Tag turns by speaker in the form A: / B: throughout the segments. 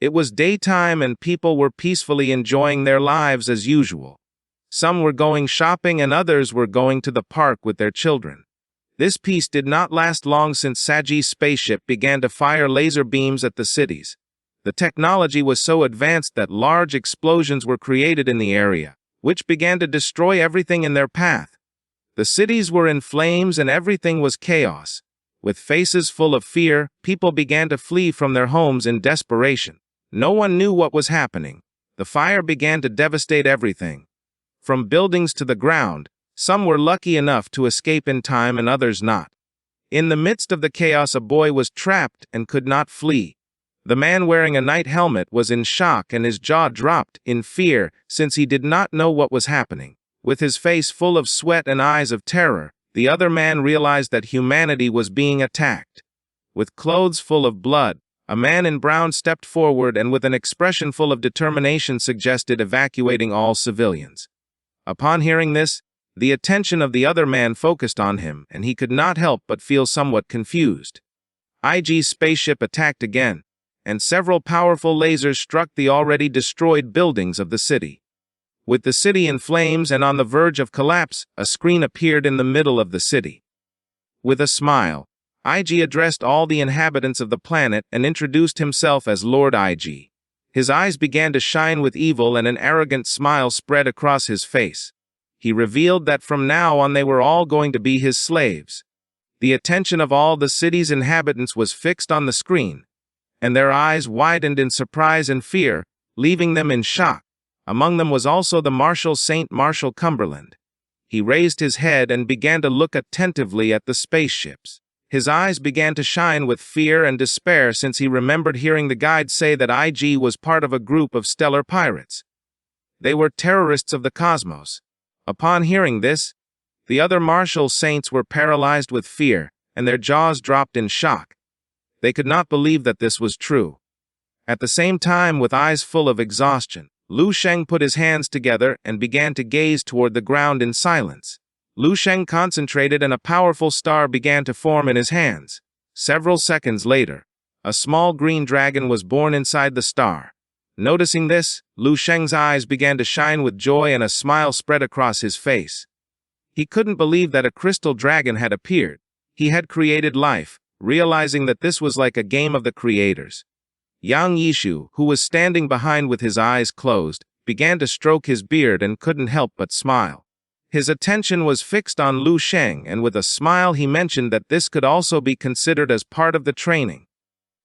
A: It was daytime and people were peacefully enjoying their lives as usual. Some were going shopping and others were going to the park with their children. This peace did not last long since Saji's spaceship began to fire laser beams at the cities. The technology was so advanced that large explosions were created in the area, which began to destroy everything in their path. The cities were in flames and everything was chaos. With faces full of fear, people began to flee from their homes in desperation. No one knew what was happening. The fire began to devastate everything. From buildings to the ground, some were lucky enough to escape in time and others not. In the midst of the chaos, a boy was trapped and could not flee. The man wearing a night helmet was in shock and his jaw dropped in fear since he did not know what was happening. With his face full of sweat and eyes of terror, the other man realized that humanity was being attacked. With clothes full of blood, a man in brown stepped forward and with an expression full of determination suggested evacuating all civilians. Upon hearing this, the attention of the other man focused on him and he could not help but feel somewhat confused. IG's spaceship attacked again, and several powerful lasers struck the already destroyed buildings of the city. With the city in flames and on the verge of collapse, a screen appeared in the middle of the city. With a smile, IG addressed all the inhabitants of the planet and introduced himself as Lord IG. His eyes began to shine with evil and an arrogant smile spread across his face. He revealed that from now on they were all going to be his slaves. The attention of all the city's inhabitants was fixed on the screen, and their eyes widened in surprise and fear, leaving them in shock. Among them was also the Marshal Saint Marshal Cumberland. He raised his head and began to look attentively at the spaceships. His eyes began to shine with fear and despair since he remembered hearing the guide say that IG was part of a group of stellar pirates. They were terrorists of the cosmos. Upon hearing this, the other Marshal Saints were paralyzed with fear, and their jaws dropped in shock. They could not believe that this was true. At the same time, with eyes full of exhaustion, Lu Sheng put his hands together and began to gaze toward the ground in silence. Lu Sheng concentrated and a powerful star began to form in his hands. Several seconds later, a small green dragon was born inside the star. Noticing this, Lu Sheng's eyes began to shine with joy and a smile spread across his face. He couldn't believe that a crystal dragon had appeared. He had created life, realizing that this was like a game of the creators. Yang Yishu, who was standing behind with his eyes closed, began to stroke his beard and couldn't help but smile. His attention was fixed on Lu Sheng, and with a smile he mentioned that this could also be considered as part of the training.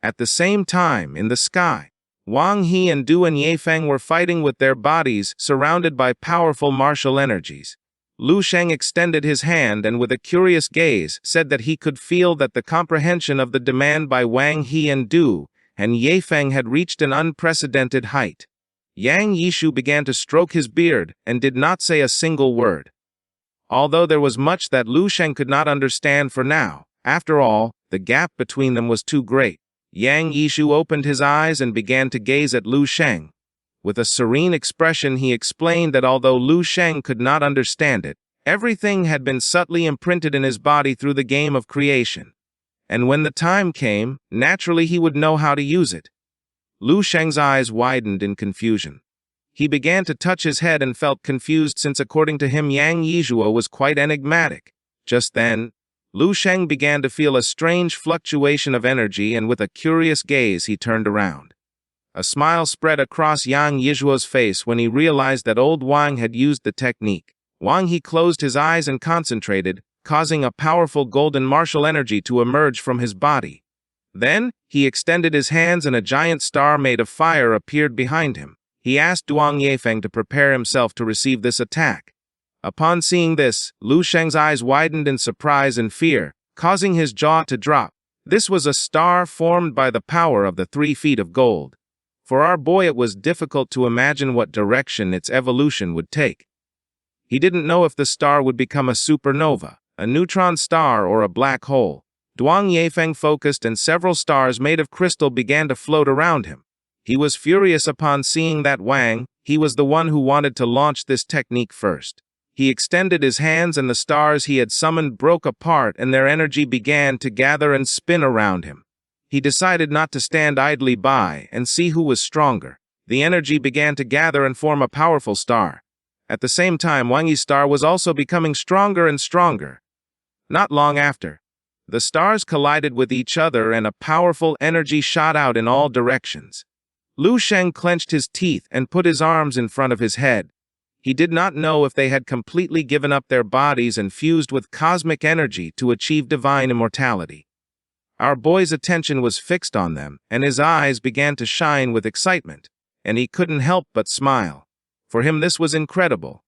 A: At the same time, in the sky, Wang He and Du and Yefeng were fighting with their bodies surrounded by powerful martial energies. Lu Sheng extended his hand and with a curious gaze said that he could feel that the comprehension of the demand by Wang He and Du and Yefeng had reached an unprecedented height. Yang Yishu began to stroke his beard and did not say a single word. Although there was much that Lu Sheng could not understand for now, after all, the gap between them was too great. Yang Yishu opened his eyes and began to gaze at Lu Sheng. With a serene expression he explained that although Lu Sheng could not understand it, everything had been subtly imprinted in his body through the game of creation. And when the time came, naturally he would know how to use it. Lu Sheng's eyes widened in confusion. He began to touch his head and felt confused since according to him Yang Yizhuo was quite enigmatic. Just then, Lu Sheng began to feel a strange fluctuation of energy and with a curious gaze he turned around. A smile spread across Yang Yizhuo's face when he realized that old Wang had used the technique. Wang He closed his eyes and concentrated, causing a powerful golden martial energy to emerge from his body. Then, he extended his hands and a giant star made of fire appeared behind him. He asked Duang Yefeng to prepare himself to receive this attack. Upon seeing this, Lu Sheng's eyes widened in surprise and fear, causing his jaw to drop. This was a star formed by the power of the 3 feet of gold. For our boy it was difficult to imagine what direction its evolution would take. He didn't know if the star would become a supernova, a neutron star or a black hole. Duang Yefeng focused and several stars made of crystal began to float around him. He was furious upon seeing that Wang He was the one who wanted to launch this technique first. He extended his hands and the stars he had summoned broke apart and their energy began to gather and spin around him. He decided not to stand idly by and see who was stronger. The energy began to gather and form a powerful star. At the same time, Wang Yi's star was also becoming stronger and stronger. Not long after, the stars collided with each other and a powerful energy shot out in all directions. Lu Sheng clenched his teeth and put his arms in front of his head. He did not know if they had completely given up their bodies and fused with cosmic energy to achieve divine immortality. Our boy's attention was fixed on them, and his eyes began to shine with excitement, and he couldn't help but smile. For him, this was incredible.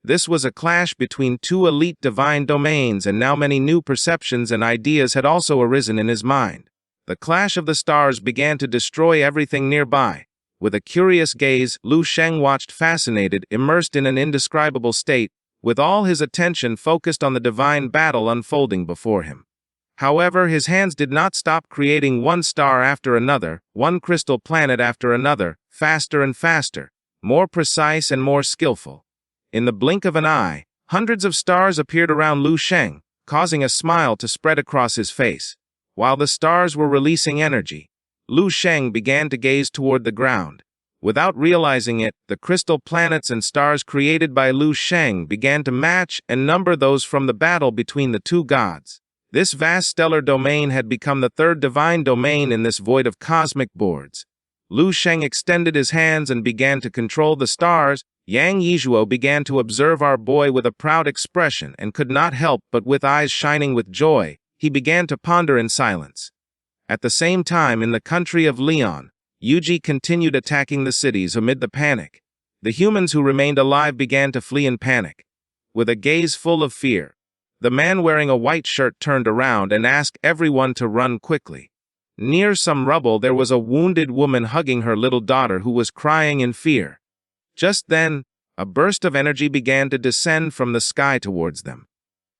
A: This was a clash between two elite divine domains, and now many new perceptions and ideas had also arisen in his mind. The clash of the stars began to destroy everything nearby. With a curious gaze, Lu Sheng watched, fascinated, immersed in an indescribable state, with all his attention focused on the divine battle unfolding before him. However, his hands did not stop creating one star after another, one crystal planet after another, faster and faster, more precise and more skillful. In the blink of an eye, hundreds of stars appeared around Lu Sheng, causing a smile to spread across his face. While the stars were releasing energy, Lu Sheng began to gaze toward the ground. Without realizing it, the crystal planets and stars created by Lu Sheng began to match and number those from the battle between the two gods. This vast stellar domain had become the third divine domain in this void of cosmic boards. Lu Sheng extended his hands and began to control the stars. Yang Yizhuo began to observe our boy with a proud expression and could not help but, with eyes shining with joy, he began to ponder in silence. At the same time, in the country of Leon, Yuji continued attacking the cities amid the panic. The humans who remained alive began to flee in panic. With a gaze full of fear, the man wearing a white shirt turned around and asked everyone to run quickly. Near some rubble, there was a wounded woman hugging her little daughter who was crying in fear. Just then, a burst of energy began to descend from the sky towards them.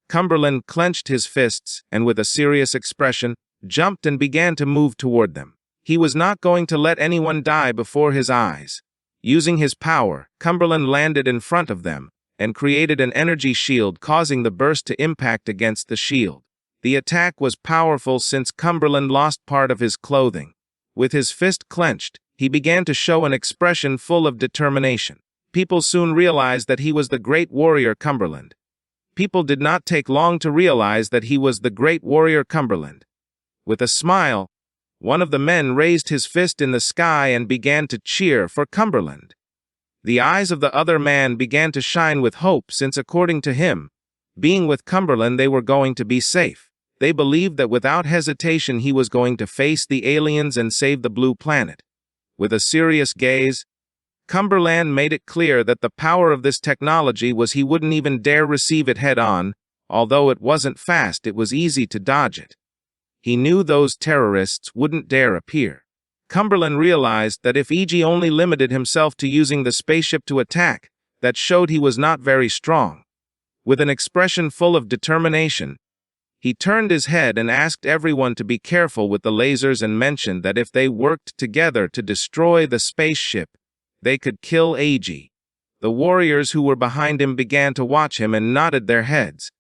A: Cumberland clenched his fists and, with a serious expression, jumped and began to move toward them. He was not going to let anyone die before his eyes. Using his power, Cumberland landed in front of them and created an energy shield, causing the burst to impact against the shield. The attack was powerful since Cumberland lost part of his clothing. With his fist clenched, he began to show an expression full of determination. People soon realized that he was the great warrior Cumberland. People did not take long to realize that he was the great warrior Cumberland. With a smile, one of the men raised his fist in the sky and began to cheer for Cumberland. The eyes of the other man began to shine with hope, since, according to him, being with Cumberland, they were going to be safe. They believed that without hesitation he was going to face the aliens and save the blue planet. With a serious gaze, Cumberland made it clear that the power of this technology was he wouldn't even dare receive it head-on. Although it wasn't fast, it was easy to dodge it. He knew those terrorists wouldn't dare appear. Cumberland realized that if E.G. only limited himself to using the spaceship to attack, that showed he was not very strong. With an expression full of determination, he turned his head and asked everyone to be careful with the lasers and mentioned that if they worked together to destroy the spaceship, they could kill A.G. The warriors who were behind him began to watch him and nodded their heads.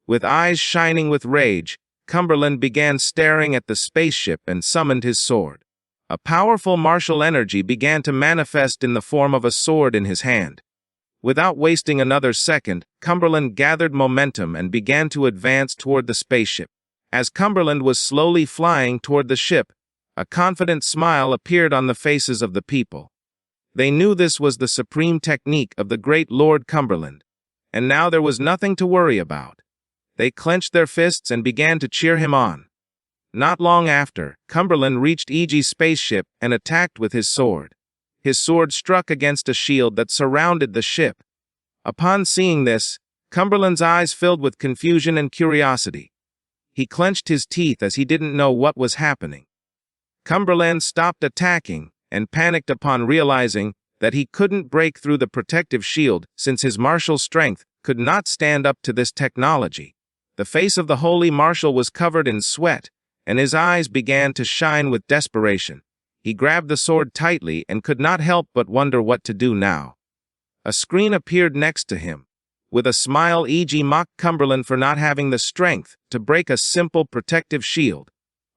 A: With eyes shining with rage, Cumberland began staring at the spaceship and summoned his sword. A powerful martial energy began to manifest in the form of a sword in his hand. Without wasting another second, Cumberland gathered momentum and began to advance toward the spaceship. As Cumberland was slowly flying toward the ship, a confident smile appeared on the faces of the people. They knew this was the supreme technique of the great Lord Cumberland, and now there was nothing to worry about. They clenched their fists and began to cheer him on. Not long after, Cumberland reached E.G.'s spaceship and attacked with his sword. His sword struck against a shield that surrounded the ship. Upon seeing this, Cumberland's eyes filled with confusion and curiosity. He clenched his teeth as he didn't know what was happening. Cumberland stopped attacking and panicked upon realizing that he couldn't break through the protective shield since his martial strength could not stand up to this technology. The face of the holy marshal was covered in sweat, and his eyes began to shine with desperation. He grabbed the sword tightly and could not help but wonder what to do now. A screen appeared next to him. With a smile, E.G. mocked Cumberland for not having the strength to break a simple protective shield.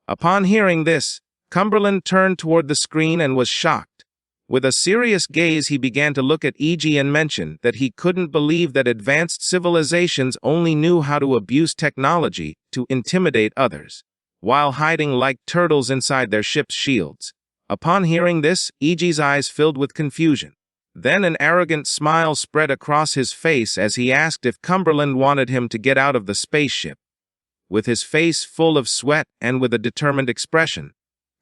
A: Upon hearing this, Cumberland turned toward the screen and was shocked. With a serious gaze, he began to look at E.G. and mentioned that he couldn't believe that advanced civilizations only knew how to abuse technology to intimidate others, while hiding like turtles inside their ship's shields. Upon hearing this, E.G.'s eyes filled with confusion. Then an arrogant smile spread across his face as he asked if Cumberland wanted him to get out of the spaceship. With his face full of sweat and with a determined expression,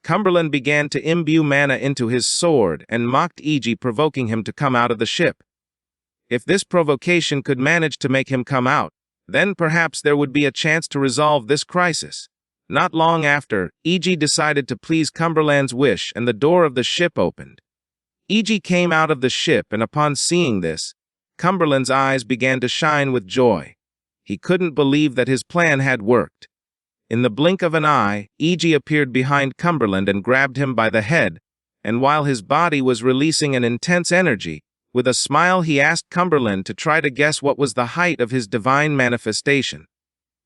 A: Cumberland began to imbue mana into his sword and mocked E.G., provoking him to come out of the ship. If this provocation could manage to make him come out, then perhaps there would be a chance to resolve this crisis. Not long after, E.G. decided to please Cumberland's wish and the door of the ship opened. E.G. came out of the ship, and upon seeing this, Cumberland's eyes began to shine with joy. He couldn't believe that his plan had worked. In the blink of an eye, E.G. appeared behind Cumberland and grabbed him by the head, and while his body was releasing an intense energy, with a smile he asked Cumberland to try to guess what was the height of his divine manifestation.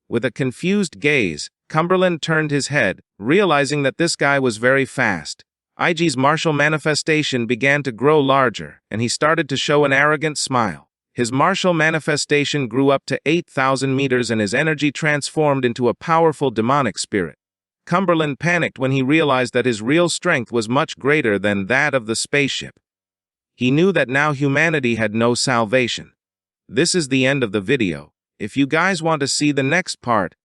A: With a confused gaze, Cumberland turned his head, realizing that this guy was very fast. E.G.'s martial manifestation began to grow larger, and he started to show an arrogant smile. His martial manifestation grew up to 8,000 meters and his energy transformed into a powerful demonic spirit. Cumberland panicked when he realized that his real strength was much greater than that of the spaceship. He knew that now humanity had no salvation. This is the end of the video. If you guys want to see the next part,